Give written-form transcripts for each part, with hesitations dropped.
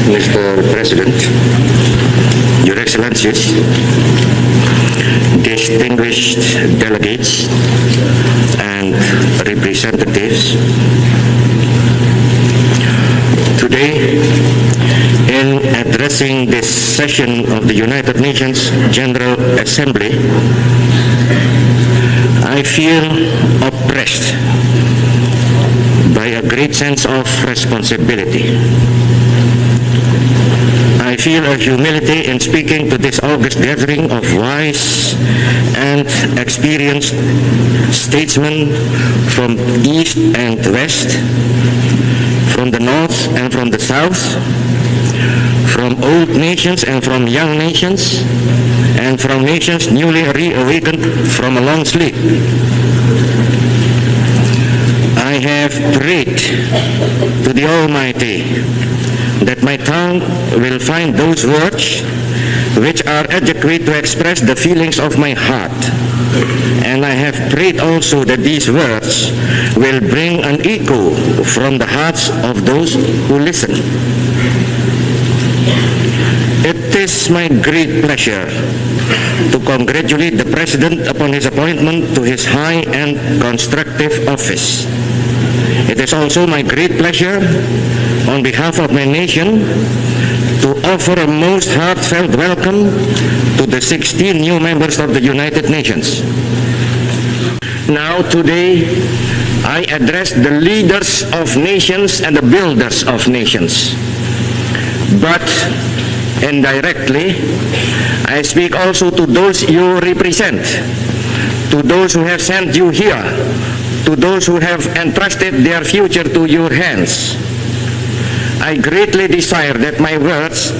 Mr. President, Your Excellencies, distinguished delegates and representatives, today, in addressing this session of the United Nations General Assembly, I feel oppressed by a great sense of responsibility. I feel a humility in speaking to this august gathering of wise and experienced statesmen from east and west, from the north and from the south, from old nations and from young nations, and from nations newly reawakened from a long sleep. I have prayed to the Almighty that my tongue will find those words which are adequate to express the feelings of my heart. And I have prayed also that these words will bring an echo from the hearts of those who listen. It is my great pleasure to congratulate the President upon his appointment to his high and constructive office. It is also my great pleasure, on behalf of my nation, to offer a most heartfelt welcome to the 16 new members of the United Nations. Now, today, I address the leaders of nations and the builders of nations. But, indirectly, I speak also to those you represent, to those who have sent you here, to those who have entrusted their future to your hands. I greatly desire that my words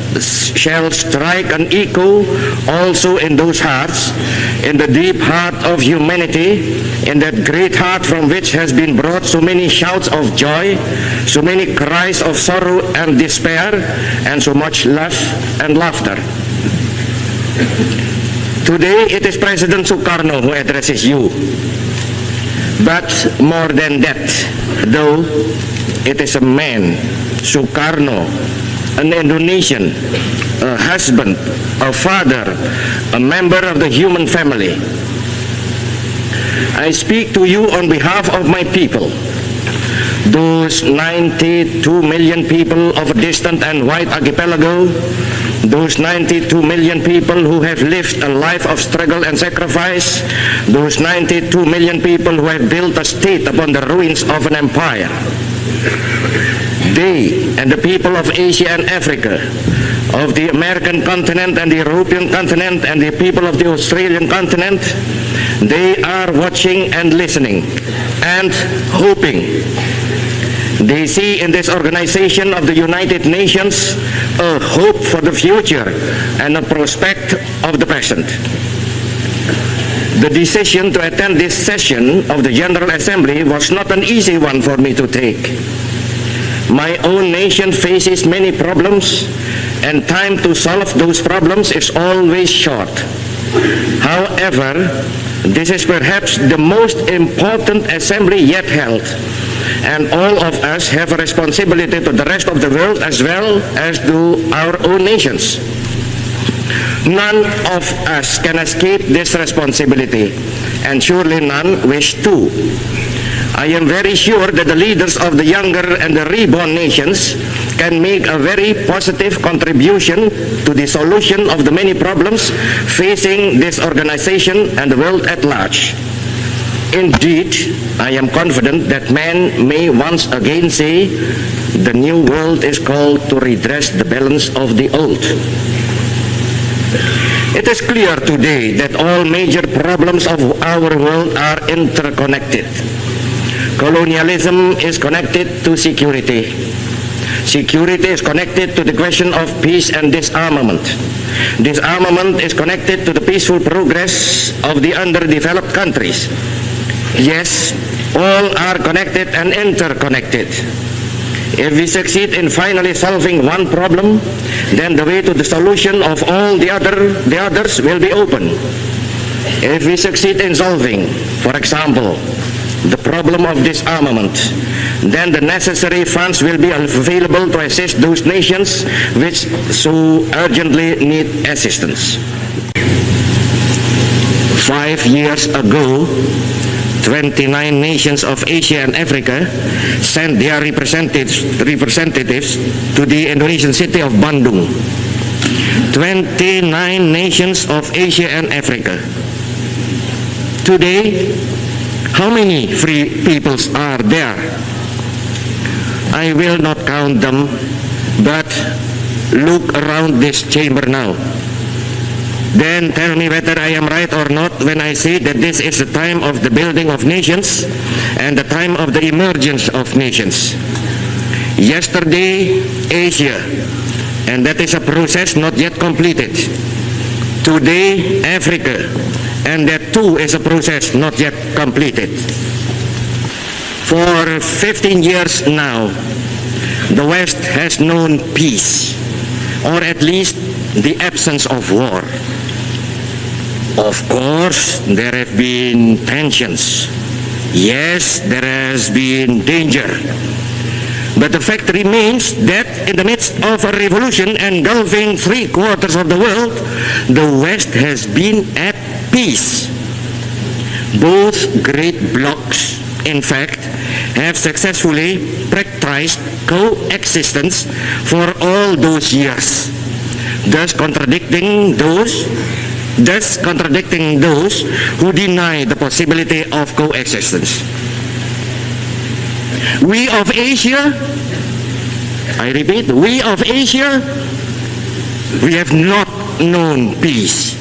shall strike an echo also in those hearts, in the deep heart of humanity, in that great heart from which has been brought so many shouts of joy, so many cries of sorrow and despair, and so much love and laughter. Today it is President Sukarno who addresses you. But more than that, though, it is a man, Sukarno, an Indonesian, a husband, a father, a member of the human family. I speak to you on behalf of my people, those 92 million people of a distant and wide archipelago, those 92 million people who have lived a life of struggle and sacrifice, those 92 million people who have built a state upon the ruins of an empire. They and the people of Asia and Africa, of the American continent and the European continent and the people of the Australian continent, they are watching and listening and hoping. They see in this organization of the United Nations a hope for the future and a prospect of the present. The decision to attend this session of the General Assembly was not an easy one for me to take. My own nation faces many problems, and time to solve those problems is always short. However, this is perhaps the most important assembly yet held, and all of us have a responsibility to the rest of the world as well as to our own nations. None of us can escape this responsibility, and surely none wish to. I am very sure that the leaders of the younger and the reborn nations can make a very positive contribution to the solution of the many problems facing this organization and the world at large. Indeed, I am confident that man may once again say, the new world is called to redress the balance of the old. It is clear today that all major problems of our world are interconnected. Colonialism is connected to security. Security is connected to the question of peace and disarmament. Disarmament is connected to the peaceful progress of the underdeveloped countries. Yes, all are connected and interconnected. If we succeed in finally solving one problem, then the way to the solution of all the others will be open. If we succeed in solving, for example, the problem of disarmament, then the necessary funds will be available to assist those nations which so urgently need assistance. 5 years ago, 29 nations of Asia and Africa sent their representatives to the Indonesian city of Bandung. 29 nations of Asia and Africa. Today, how many free peoples are there? I will not count them, but look around this chamber now. Then tell me whether I am right or not when I say that this is the time of the building of nations and the time of the emergence of nations. Yesterday, Asia, and that is a process not yet completed. Today, Africa, and that too is a process not yet completed. For 15 years now, the West has known peace, or at least the absence of war. Of course, there have been tensions. Yes, there has been danger. But the fact remains that in the midst of a revolution engulfing 3/4 of the world, the West has been at peace. Both great blocs, in fact, have successfully practiced coexistence for all those years, thus contradicting those who deny the possibility of coexistence. We of Asia, I repeat, we of Asia, we have not known peace.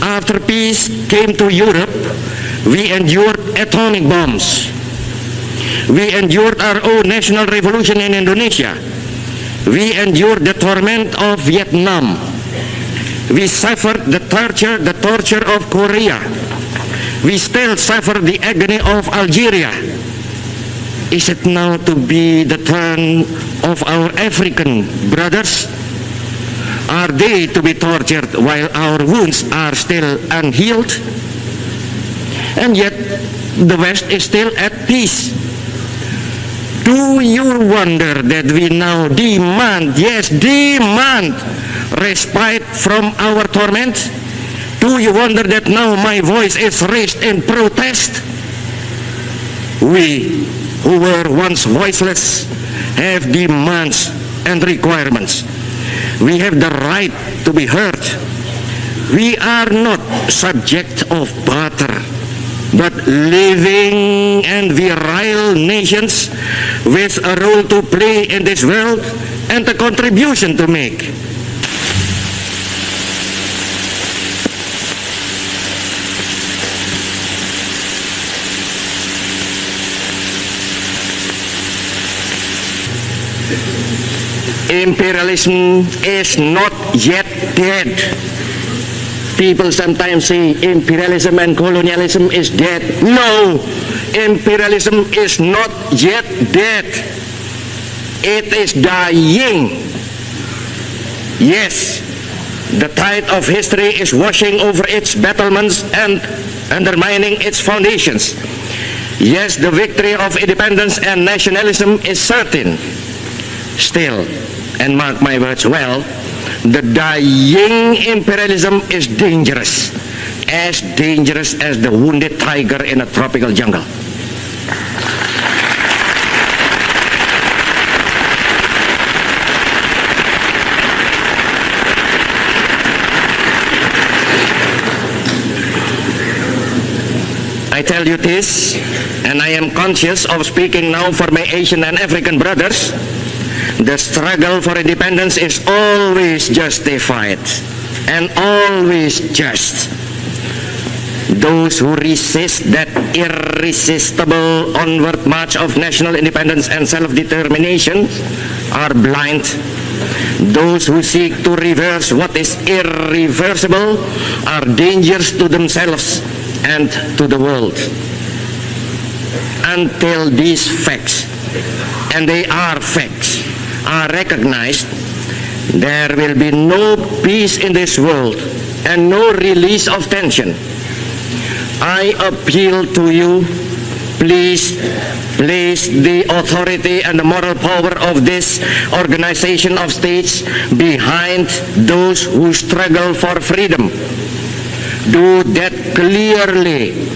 After peace came to Europe, we endured atomic bombs. We endured our own national revolution in Indonesia. We endured the torment of Vietnam. We suffered the torture of Korea. We still suffer the agony of Algeria. Is it now to be the turn of our African brothers? Are they to be tortured while our wounds are still unhealed? And yet, the West is still at peace. Do you wonder that we now demand, yes, demand respite from our torment? Do you wonder that now my voice is raised in protest? We who were once voiceless have demands and requirements. We have the right to be heard. We are not subject of barter, but living and virile nations with a role to play in this world and a contribution to make. Imperialism is not yet dead. People sometimes say imperialism and colonialism is dead. No, imperialism is not yet dead. It is dying. Yes, the tide of history is washing over its battlements and undermining its foundations. Yes, the victory of independence and nationalism is certain. Still, and mark my words well, the dying imperialism is dangerous as the wounded tiger in a tropical jungle. I tell you this, and I am conscious of speaking now for my Asian and African brothers. The struggle for independence is always justified and always just. Those who resist that irresistible onward march of national independence and self-determination are blind. Those who seek to reverse what is irreversible are dangerous to themselves and to the world. Until these facts, and they are facts, are recognized, there will be no peace in this world and no release of tension. I appeal to you Please place the authority and the moral power of this organization of states behind those who struggle for freedom. Do that clearly.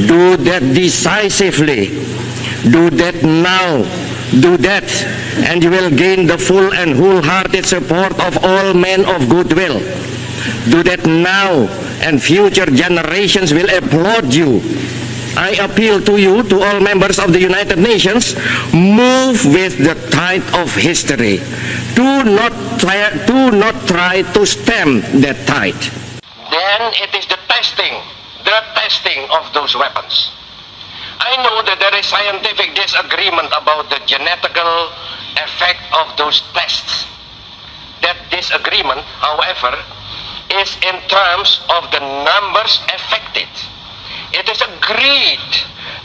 Do that decisively. Do that now. Do that, and you will gain the full and wholehearted support of all men of goodwill. Do that now, and future generations will applaud you. I appeal to you, to all members of the United Nations, move with the tide of history. Do not try to stem that tide. Then it is the testing of those weapons. I know that there is scientific disagreement about the genetical effect of those tests. That disagreement, however, is in terms of the numbers affected. It is agreed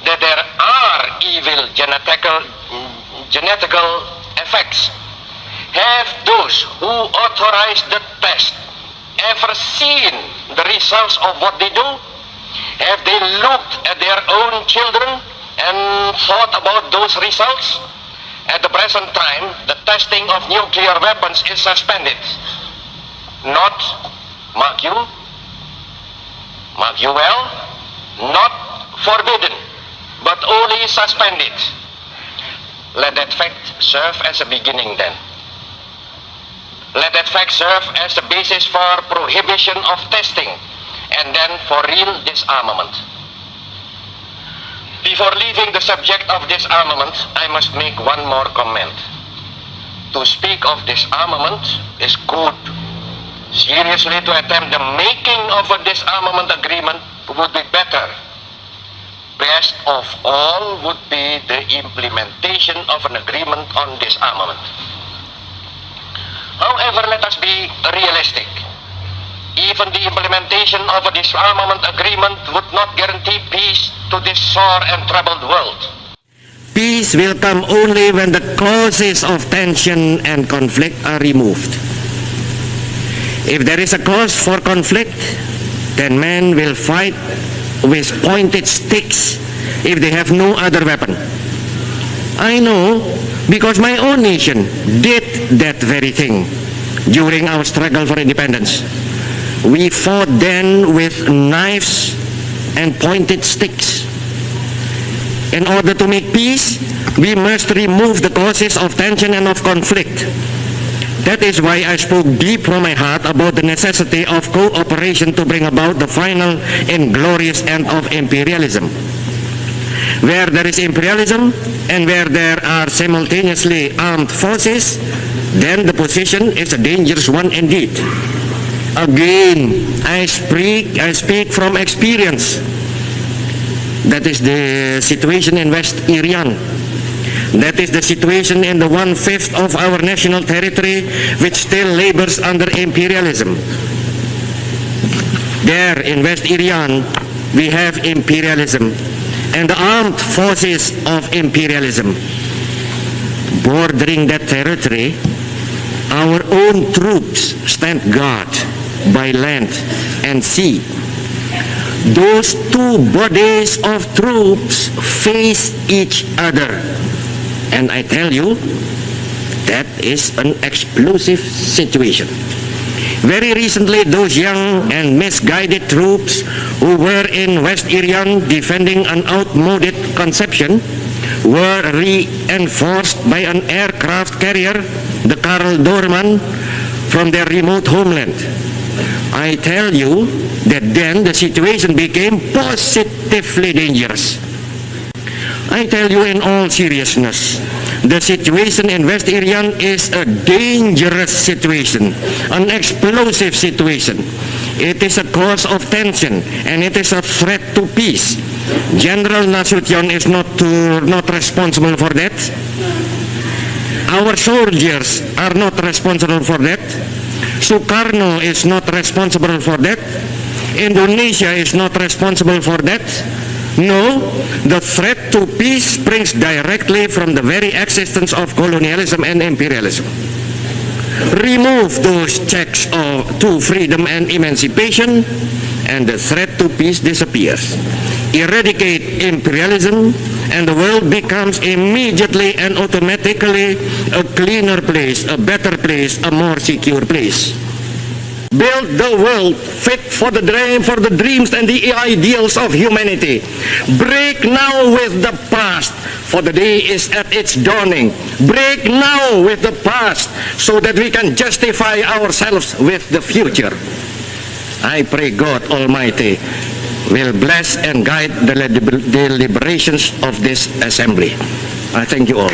that there are evil genetical effects. Have those who authorize the test ever seen the results of what they do? Have they looked at their own children and thought about those results? At the present time, the testing of nuclear weapons is suspended. Not, mark you well, not forbidden, but only suspended. Let that fact serve as a beginning then. Let that fact serve as the basis for prohibition of testing, and then for real disarmament. Before leaving the subject of disarmament, I must make one more comment. To speak of disarmament is good. Seriously, to attempt the making of a disarmament agreement would be better. Best of all would be the implementation of an agreement on disarmament. However, let us be realistic. Even the implementation of a disarmament agreement would not guarantee peace to this sore and troubled world. Peace will come only when the causes of tension and conflict are removed. If there is a cause for conflict, then men will fight with pointed sticks if they have no other weapon. I know because my own nation did that very thing during our struggle for independence. We fought then with knives and pointed sticks. In order to make peace, we must remove the causes of tension and of conflict. That is why I spoke deep from my heart about the necessity of cooperation to bring about the final and glorious end of imperialism. Where there is imperialism and where there are simultaneously armed forces, then the position is a dangerous one indeed. Again, I speak from experience. That is the situation in West Irian. That is the situation in the 1/5 of our national territory which still labors under imperialism. There in West Irian, we have imperialism and the armed forces of imperialism. Bordering that territory, our own troops stand guard by land and sea. Those two bodies of troops face each other. And I tell you, that is an explosive situation. Very recently, those young and misguided troops who were in West Irian defending an outmoded conception were reinforced by an aircraft carrier, the Karl Doorman, from their remote homeland. I tell you that then the situation became positively dangerous. I tell you in all seriousness, the situation in West Irian is a dangerous situation, an explosive situation. It is a cause of tension and it is a threat to peace. General Nasution is not responsible for that. Our soldiers are not responsible for that. Sukarno is not responsible for that. Indonesia is not responsible for that. No, the threat to peace springs directly from the very existence of colonialism and imperialism. Remove those checks to freedom and emancipation, and the threat to peace disappears. Eradicate imperialism, and the world becomes immediately and automatically a cleaner place, a better place, a more secure place. Build the world fit for the dreams and the ideals of humanity. Break now with the past, for the day is at its dawning. Break now with the past, so that we can justify ourselves with the future. I pray God Almighty will bless and guide the deliberations of this assembly. I thank you all.